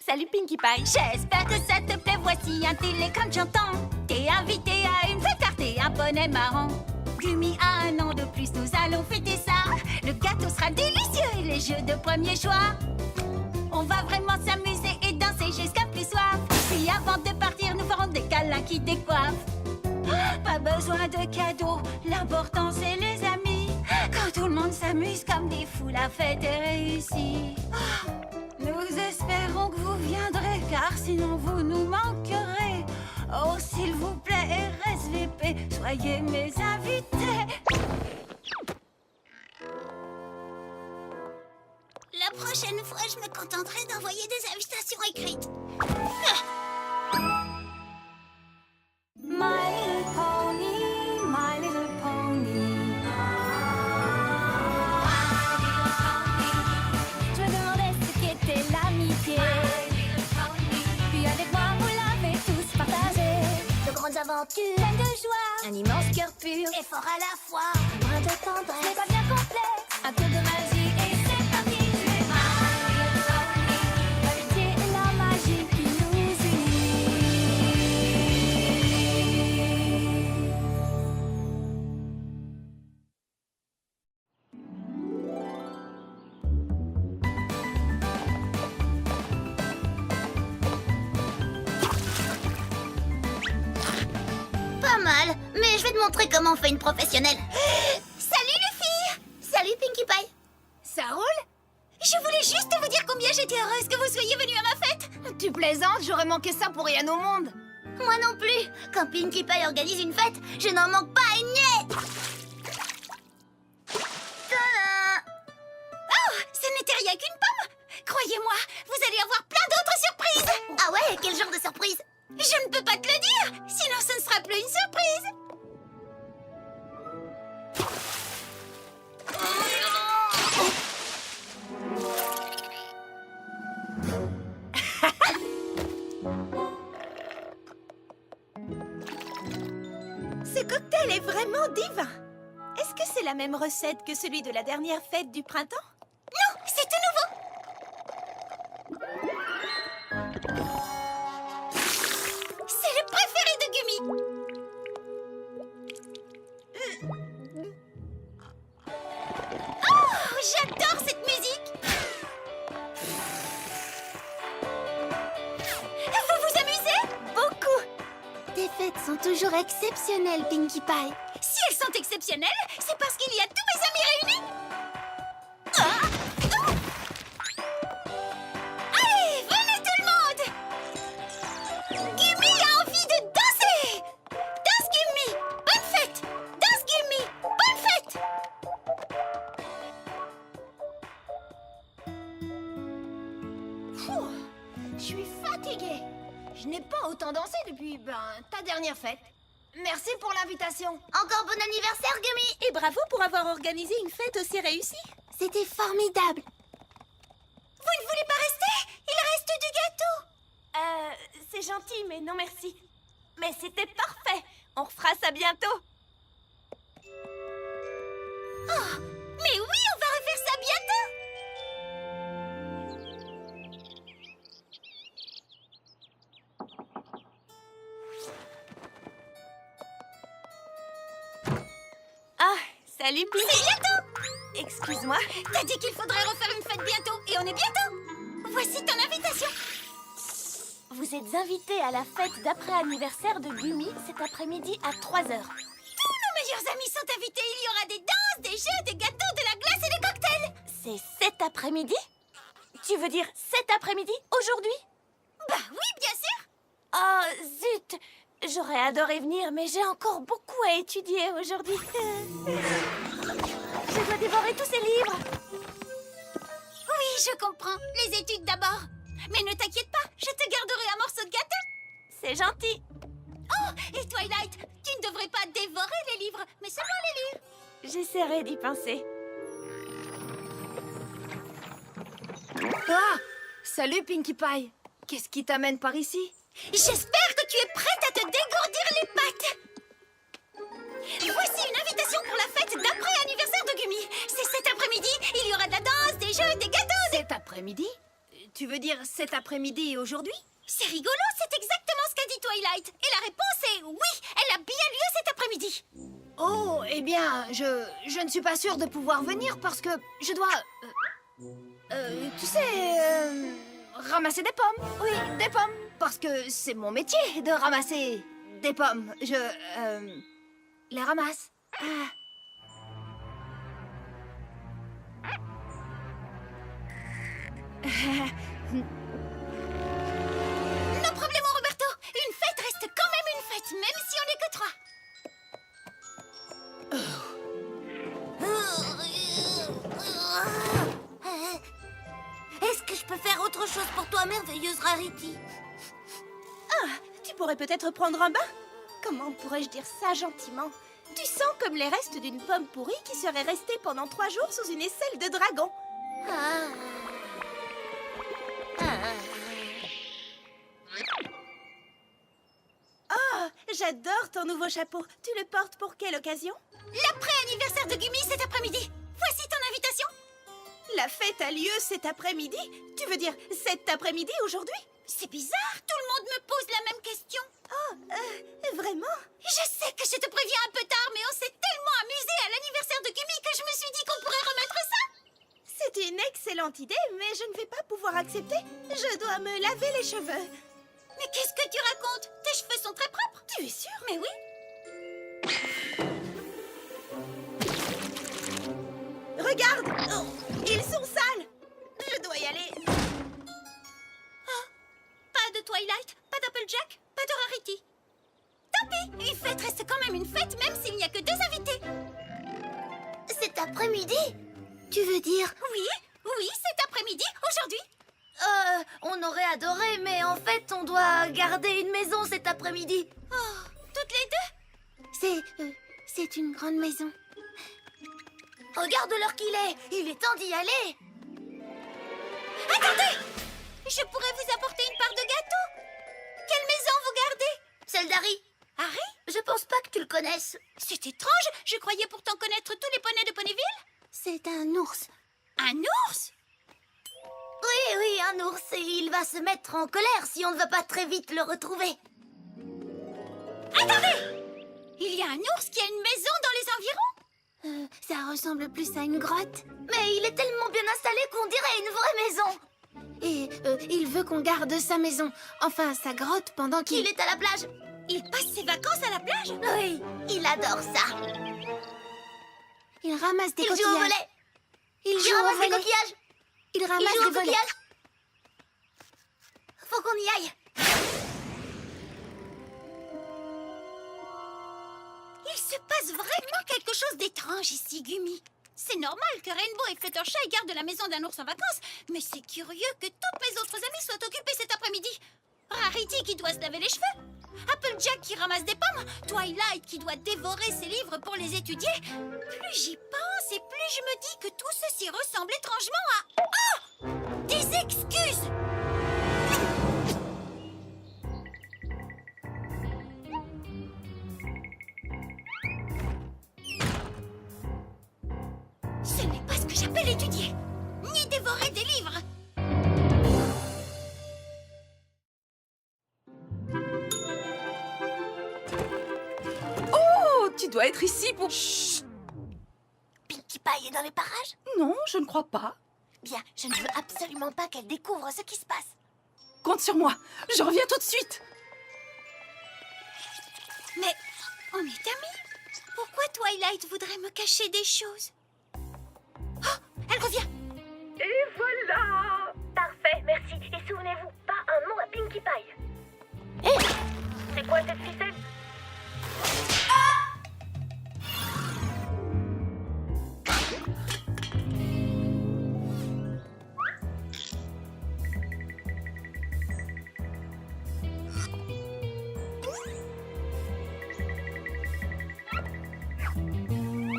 Salut Pinkie Pie. J'espère que ça te plaît, voici un télégramme j'entends. T'es invité à une fête car t'es un bonnet marrant. Gummy a un an de plus, nous allons fêter ça. Le gâteau sera délicieux et les jeux de premier choix. On va vraiment s'amuser et danser jusqu'à plus soif. Puis avant de partir, nous ferons des câlins qui décoiffent. Pas besoin de cadeaux, l'important c'est les amis. Quand tout le monde s'amuse comme des fous, la fête est réussie. Nous espérons que vous viendrez, car sinon vous nous manquerez. Oh, s'il vous plaît, RSVP, soyez mes invités. La prochaine fois, je me contenterai d'envoyer des invitations écrites. My little pony, my little pony. Je me demandais ce qu'était l'amitié. Puis avec moi, vous l'avez tous partagé. De grandes aventures, Pleine de joie, un immense cœur pur, et fort à la fois, un brin de c'est tendresse. pas bien complexe. Un tour de magie et c'est parti. L'amitié et la magie qui nous unit. Pas mal, mais je vais te montrer comment on fait une professionnelle. Salut les filles! Salut Pinkie Pie! Ça roule? Je voulais juste vous dire combien j'étais heureuse que vous soyez venus à ma fête. Tu plaisantes, j'aurais manqué ça pour rien au monde. Moi non plus! Quand Pinkie Pie organise une fête, je n'en manque pas une miette! Tadam! Oh, ce n'était rien qu'une pomme. Croyez-moi, vous allez avoir plein d'autres surprises. Ah ouais, quel genre de surprise! Je ne peux pas te le dire, sinon ce ne sera plus une surprise. Ce cocktail est vraiment divin. Est-ce que c'est la même recette que celui de la dernière fête du printemps? Non, c'est tout nouveau. C'est le préféré de Gummy. Oh, j'adore cette musique. Vous vous amusez? Beaucoup. Tes fêtes sont toujours exceptionnelles, Pinkie Pie. Si elles sont exceptionnelles, c'est parce qu'il y a tous mes amis réunis. Ah! Oh! Allez, venez tout le monde! Gummy a envie de danser! Danse Gummy! Bonne fête! Danse Gummy! Bonne fête! Je suis fatiguée. Je n'ai pas autant dansé depuis, ta dernière fête. Merci pour l'invitation. Encore bon anniversaire, Gummy! Et bravo pour avoir organisé une fête aussi réussie. C'était formidable. Vous ne voulez pas rester? Il reste du gâteau. C'est gentil, mais non merci. Mais c'était parfait. On refera ça bientôt. Oh, mais oui, on va refaire ça bientôt. Ah, salut Pinkie. C'est bientôt. Excuse-moi. T'as dit qu'il faudrait refaire une fête bientôt, et on est bientôt. Voici ton invitation. Vous êtes invité à la fête d'après-anniversaire de Gummy cet après-midi à 3h. Tous nos meilleurs amis sont invités. Il y aura des danses, des jeux, des gâteaux, de la glace et des cocktails. C'est cet après-midi? Tu veux dire cet après-midi, aujourd'hui? Bah oui, bien sûr. Oh, zut. J'aurais adoré venir, mais j'ai encore beaucoup à étudier aujourd'hui. Je dois dévorer tous ces livres. Oui, je comprends. Les études d'abord. Mais ne t'inquiète pas, je te garderai un morceau de gâteau. C'est gentil. Oh, et Twilight, tu ne devrais pas dévorer les livres, mais seulement les lire. J'essaierai d'y penser. Ah! Salut Pinkie Pie. Qu'est-ce qui t'amène par ici? J'espère que tu Tu es prête à te dégourdir les pattes? Voici une invitation pour la fête d'après-anniversaire de Gumi. C'est cet après-midi, il y aura de la danse, des jeux, des gâteaux, Cet après-midi? Tu veux dire cet après-midi et aujourd'hui? C'est rigolo, c'est exactement ce qu'a dit Twilight. Et la réponse est oui, elle a bien lieu cet après-midi. Oh, eh bien, je ne suis pas sûre de pouvoir venir parce que je dois... tu sais, ramasser des pommes. Oui, des pommes. Parce que c'est mon métier de ramasser des pommes. Je les ramasse. Ah. No problemo, Roberto. Une fête reste quand même une fête, même si on n'est que 3. Est-ce que je peux faire autre chose pour toi, merveilleuse Rarity? Tu pourrais peut-être prendre un bain? Comment pourrais-je dire ça gentiment? Tu sens comme les restes d'une pomme pourrie qui serait restée pendant 3 jours sous une aisselle de dragon. Ah. Oh, j'adore ton nouveau chapeau. Tu le portes pour quelle occasion? L'après-anniversaire de Gumi cet après-midi. Voici ton invitation. La fête a lieu cet après-midi? Tu veux dire cet après-midi aujourd'hui? C'est bizarre, tout le monde me pose la même question. Oh, vraiment? Je sais que je te préviens un peu tard, mais on s'est tellement amusé à l'anniversaire de Gumi que je me suis dit qu'on pourrait remettre ça. C'est une excellente idée, mais je ne vais pas pouvoir accepter. Je dois me laver les cheveux. Mais qu'est-ce que tu racontes? Tes cheveux sont très propres. Tu es sûre? Mais oui. Regarde! Oh, ils sont sales! Je dois y aller. Pas de Twilight, pas d'Applejack, pas de Rarity. Tant pis, une fête reste quand même une fête, même s'il n'y a que 2 invités. Cet après-midi? Tu veux dire? Oui, cet après-midi, aujourd'hui. On aurait adoré, mais en fait, on doit garder une maison cet après-midi. Oh, toutes les 2? C'est une grande maison. Regarde l'heure qu'il est. Il est temps d'y aller. Attendez! Je pourrais vous apporter une part de gâteau. Quelle maison vous gardez? Celle d'Harry. Harry? Je pense pas que tu le connaisses. C'est étrange, je croyais pourtant connaître tous les poneys de Ponyville. C'est un ours. Un ours? Oui, un ours. Et il va se mettre en colère si on ne va pas très vite le retrouver. Attendez! Il y a un ours qui a une maison dans les environs? Ça ressemble plus à une grotte. Mais il est tellement bien installé qu'on dirait une vraie maison. Et il veut qu'on garde sa maison, enfin sa grotte, pendant Il qu'il... est à la plage. Il passe ses vacances à la plage? Oui, il adore ça. Il ramasse des Il joue au coquillages. volet. Il Il joue au ramasse des volet. coquillages. Il Il ramasse joue des au volets. coquillage. Faut qu'on y aille. Il se passe vraiment quelque chose d'étrange ici, Gumi. C'est normal que Rainbow et Fluttershy gardent la maison d'un ours en vacances, mais c'est curieux que toutes mes autres amies soient occupées cet après-midi. Rarity qui doit se laver les cheveux, Applejack qui ramasse des pommes, Twilight qui doit dévorer ses livres pour les étudier. Plus j'y pense et plus je me dis que tout ceci ressemble étrangement à... Oh! Des excuses! Ce n'est pas ce que j'appelle étudier, ni dévorer des livres. Oh, tu dois être ici pour... Pinkie Pie est dans les parages? Non, je ne crois pas. Bien, je ne veux absolument pas qu'elle découvre ce qui se passe. Compte sur moi, je reviens tout de suite. Mais on est amis. Pourquoi Twilight voudrait me cacher des choses? Oh, elle revient. Et voilà! Parfait, merci. Et souvenez-vous, pas un mot à Pinkie Pie. C'est quoi cette ficelle?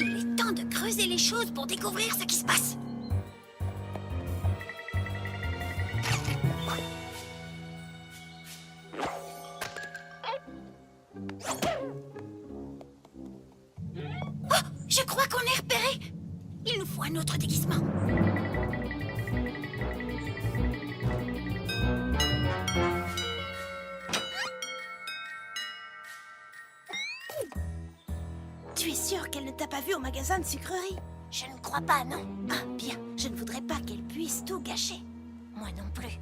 Il est temps de creuser les choses pour découvrir ce qui se passe. Je crois qu'on est repéré. Il nous faut un autre déguisement. Tu es sûre qu'elle ne t'a pas vu au magasin de sucreries? Je ne crois pas, non. Ah, bien. Je ne voudrais pas qu'elle puisse tout gâcher. Moi non plus.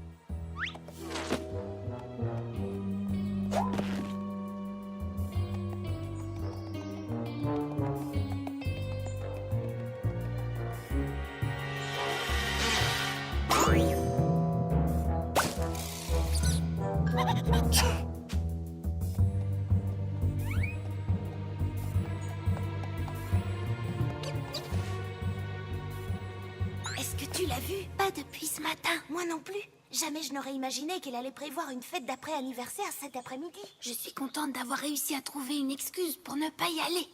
Est-ce que tu l'as vue? Pas depuis ce matin. Moi non plus. Jamais je n'aurais imaginé qu'elle allait prévoir une fête d'après-anniversaire cet après-midi. Je suis contente d'avoir réussi à trouver une excuse pour ne pas y aller.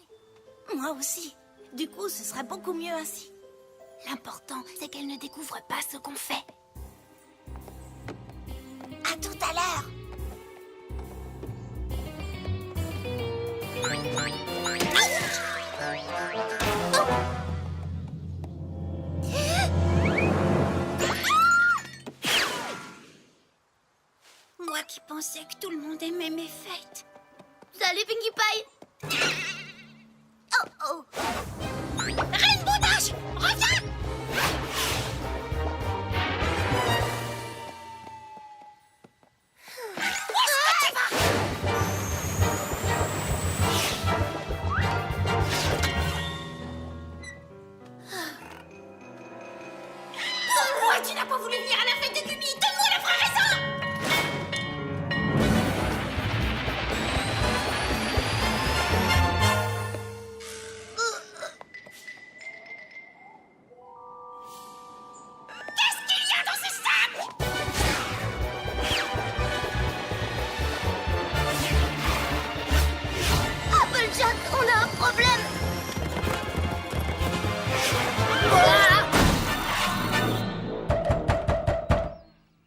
Moi aussi. Du coup, ce sera beaucoup mieux ainsi. L'important, c'est qu'elle ne découvre pas ce qu'on fait. À tout à l'heure. Moi qui pensais que tout le monde aimait mes fêtes. Salut, Pinkie Pie. Oh, oh. Rainbow Dash, reviens! Pourquoi tu n'as pas voulu venir à la fête de Gumi? Donne-moi la vraie raison! Qu'est-ce qu'il y a dans ce sac? Applejack, on a un problème!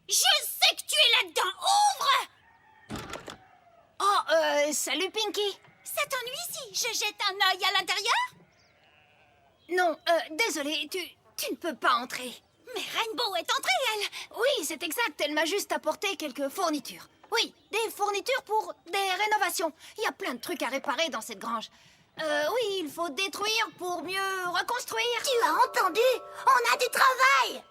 Je sais que tu es là-dedans! Ouvre! Oh, salut Pinky. Ça t'ennuie si je jette un œil à l'intérieur? Non, désolé, tu ne peux pas entrer. Mais Rainbow est entrée, elle. Oui, c'est exact, elle m'a juste apporté quelques fournitures. Oui, des fournitures pour des rénovations. Il y a plein de trucs à réparer dans cette grange. Oui, il faut détruire pour mieux reconstruire. Tu as entendu? On a du travail!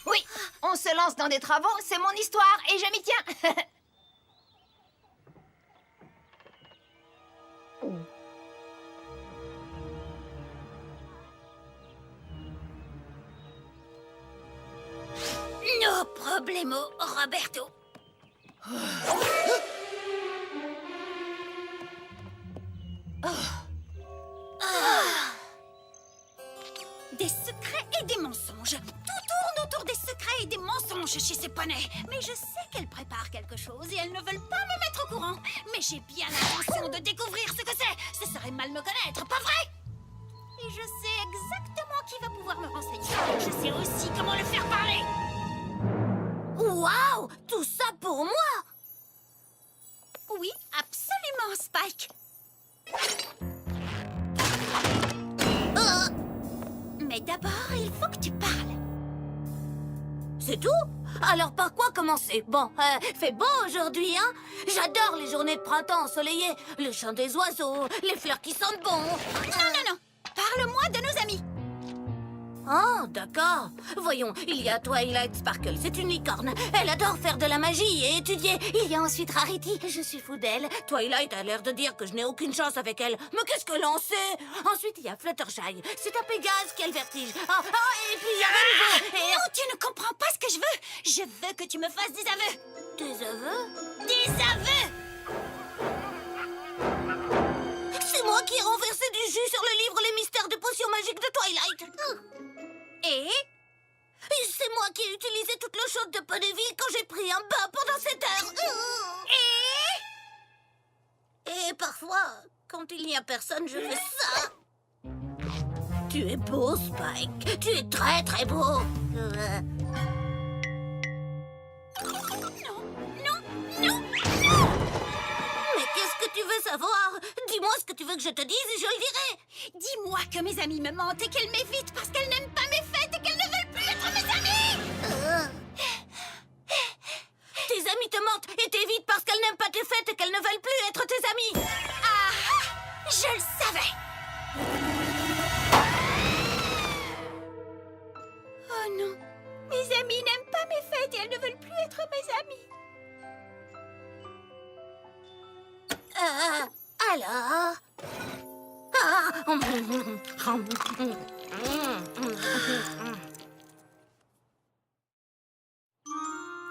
Oui, on se lance dans des travaux, c'est mon histoire et je m'y tiens. No problemo, Roberto. Des secrets et des mensonges. Tout tourne autour des secrets et des mensonges chez ces poneys. Mais je sais qu'elles préparent quelque chose et elles ne veulent pas me mettre au courant. Mais j'ai bien l'intention de découvrir ce que c'est. Ce serait mal me connaître, pas vrai? Et je sais exactement qui va pouvoir me renseigner. Je sais aussi comment le faire parler. Waouh! Tout ça pour moi! Oui, absolument, Spike. Mais d'abord, il faut que tu parles. C'est tout? Alors par quoi commencer? Bon, fait beau aujourd'hui, hein? J'adore les journées de printemps ensoleillées, le chant des oiseaux, les fleurs qui sentent bon. Non. Parle-moi de nos amis. Oh, d'accord. Voyons, il y a Twilight Sparkle, c'est une licorne. Elle adore faire de la magie et étudier. Il y a ensuite Rarity, je suis fou d'elle. Twilight a l'air de dire que je n'ai aucune chance avec elle. Mais qu'est-ce que l'on sait? Ensuite, il y a Fluttershy. C'est un Pégase qui a le vertige. Et puis il y a Rainbow. Et... Non, tu ne comprends pas ce que je veux. Je veux que tu me fasses des aveux. Des aveux? Des aveux! C'est moi qui ai renversé du jus sur le livre Les mystères des potions magiques de Twilight. Et C'est moi qui ai utilisé toute l'eau chaude de Ponyville quand j'ai pris un bain pendant cette heure. Et Et parfois Parfois, quand il n'y a personne, je fais ça. Tu es beau, Spike. Tu es très, très beau. Non. Mais qu'est-ce que tu veux savoir? Dis-moi ce que tu veux que je te dise et je le dirai. Dis-moi que mes amis me mentent et qu'elles m'évitent parce qu'elles n'aiment pas mes fêtes et qu'elles ne veulent plus être mes amies. Tes amis te mentent et t'évitent parce qu'elles n'aiment pas tes fêtes et qu'elles ne veulent plus être tes amies. Ah, je le savais. Oh non, mes amis n'aiment pas mes fêtes et elles ne veulent plus être mes amies. Alors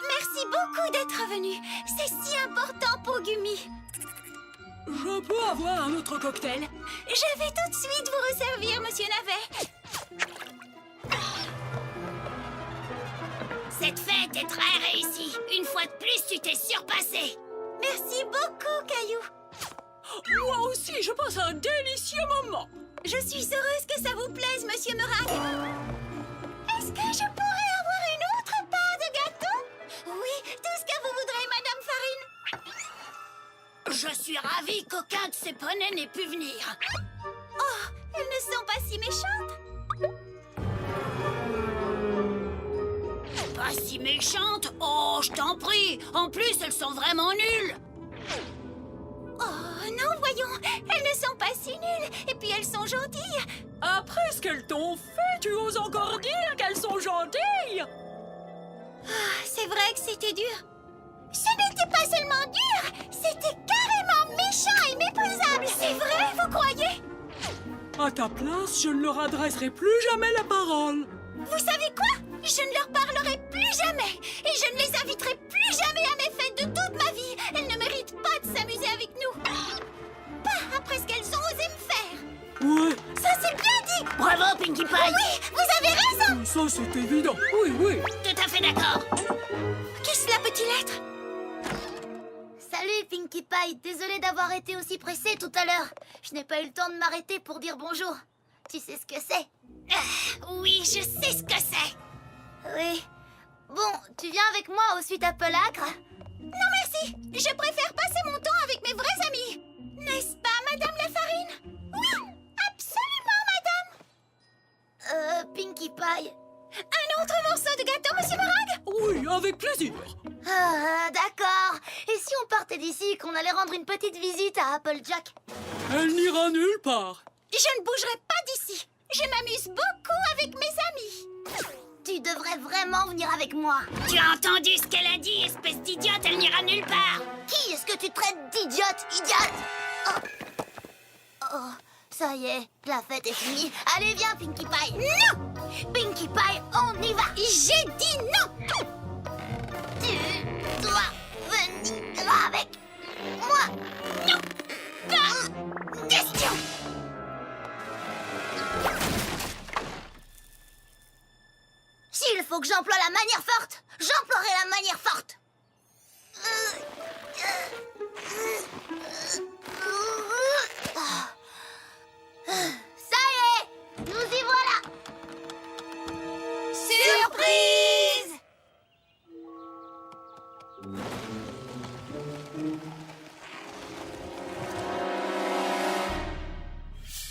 Merci beaucoup d'être venu. C'est si important pour Gumi. Je peux avoir un autre cocktail? Je vais tout de suite vous resservir, Monsieur Navet. Cette fête est très réussie. Une fois de plus, tu t'es surpassé. Merci beaucoup, Caillou. Moi aussi, je passe un délicieux moment. Je suis heureuse que ça vous plaise, Monsieur Meringue. Est-ce que je pourrais avoir une autre part de gâteau? Oui, tout ce que vous voudrez, Madame Farine. Je suis ravie qu'aucun de ces poneys n'ait pu venir. Oh, elles ne sont pas si méchantes. Pas si méchantes? Oh, je t'en prie. En plus, elles sont vraiment nulles. Oh non, voyons, elles ne sont pas si nulles. Et puis elles sont gentilles. Après ce qu'elles t'ont fait, tu oses encore dire qu'elles sont gentilles? C'est vrai que c'était dur. Ce n'était pas seulement dur, c'était carrément méchant et méprisable. C'est vrai, vous croyez? À ta place, je ne leur adresserai plus jamais la parole. Vous savez quoi? Je ne leur parlerai plus jamais. Et je ne les inviterai plus jamais à mes fêtes de toute ma vie. Elles ne méritent pas de s'amuser avec nous. Pas après ce qu'elles ont osé me faire. Ouais, Ça, c'est bien dit. Bravo, Pinkie Pie. Oui, vous avez raison. ça c'est évident. Oui. Tout à fait d'accord. Qui cela peut-il être? Salut Pinkie Pie, désolée d'avoir été aussi pressée tout à l'heure. Je n'ai pas eu le temps de m'arrêter pour dire bonjour. Tu sais ce que c'est? Oui, je sais ce que c'est. Oui. Bon, tu viens avec moi au Suite Appelacre? Non, merci. Je préfère passer mon temps avec mes vrais amis. N'est-ce pas, Madame la Farine? Oui, absolument, Madame. Pinkie Pie. Un autre morceau de gâteau, Monsieur Meringue? Oui, avec plaisir. Ah, d'accord. Et si on partait d'ici et qu'on allait rendre une petite visite à Applejack? Elle n'ira nulle part. Je ne bougerai pas d'ici. Je m'amuse beaucoup avec mes amis. Tu devrais vraiment venir avec moi. Tu as entendu ce qu'elle a dit, espèce d'idiote, elle n'ira nulle part. Qui est-ce que tu traites d'idiote, Oh, ça y est, la fête est finie. Allez, viens, Pinkie Pie. Non! Pinkie Pie, on y va. J'ai dit non! Tu dois venir avec moi. Non! Pas question! S'il faut que j'emploie la manière forte, j'emploierai la manière forte. Ça y est, nous y voilà. Surprise!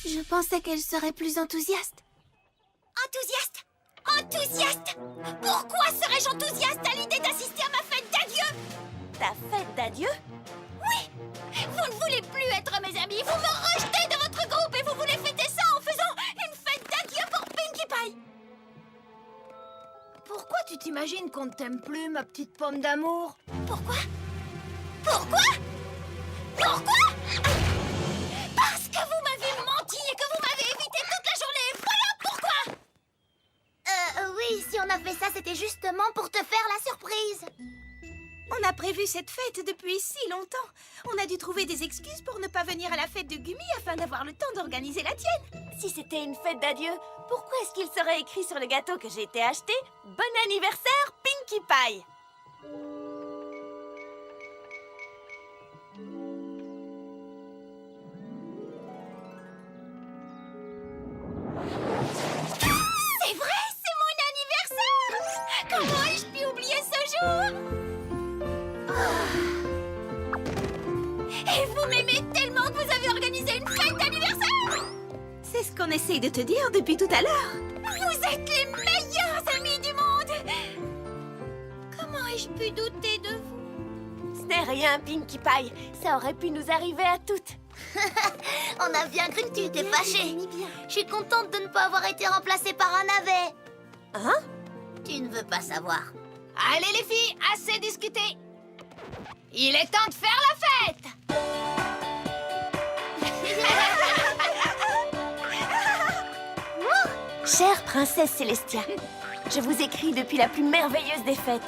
Je pensais qu'elle serait plus enthousiaste. Enthousiaste! Enthousiaste! Pourquoi serais-je enthousiaste à l'idée d'assister à ma fête d'adieu? Ta fête d'adieu? Oui! Vous ne voulez plus être mes amis, vous me rejetez de votre groupe et vous voulez fêter ça en faisant une fête d'adieu pour Pinkie Pie! Pourquoi tu t'imagines qu'on ne t'aime plus, ma petite pomme d'amour? Pourquoi? Pourquoi? Pourquoi? Parce que vous m'avez menti et que vous m'avez évité toute la journée! Voilà pourquoi! Oui, si on a fait ça, c'était justement pour te faire la surprise. On a prévu cette fête depuis si longtemps. On a dû trouver des excuses pour ne pas venir à la fête de Gumi afin d'avoir le temps d'organiser la tienne. Si c'était une fête d'adieu, pourquoi est-ce qu'il serait écrit sur le gâteau que j'ai été acheté « Bon anniversaire, Pinkie Pie » Comment ai-je pu oublier ce jour? Et vous m'aimez tellement que vous avez organisé une fête d'anniversaire! C'est ce qu'on essaye de te dire depuis tout à l'heure. Vous êtes les meilleurs amis du monde! Comment ai-je pu douter de vous? Ce n'est rien, Pinkie Pie. Ça aurait pu nous arriver à toutes. On a bien cru que tu étais fâchée. Je suis contente de ne pas avoir été remplacée par un navet. Hein? Tu ne veux pas savoir. Allez les filles, assez discuté. Il est temps de faire la fête. Chère princesse Célestia, je vous écris depuis la plus merveilleuse des fêtes.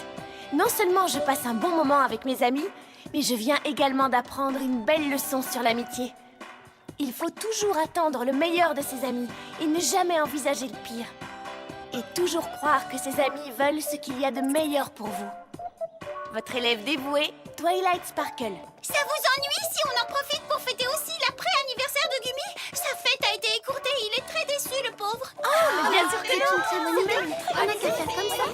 Non seulement je passe un bon moment avec mes amis, mais je viens également d'apprendre une belle leçon sur l'amitié. Il faut toujours attendre le meilleur de ses amis et ne jamais envisager le pire. Et toujours croire que ses amis veulent ce qu'il y a de meilleur pour vous. Votre élève dévouée, Twilight Sparkle. Ça vous ennuie si on en profite pour fêter aussi l'après-anniversaire de Gumi? Sa fête a été écourtée, il est très déçu, le pauvre. Bien sûr que non. On a qu'à faire comme ça.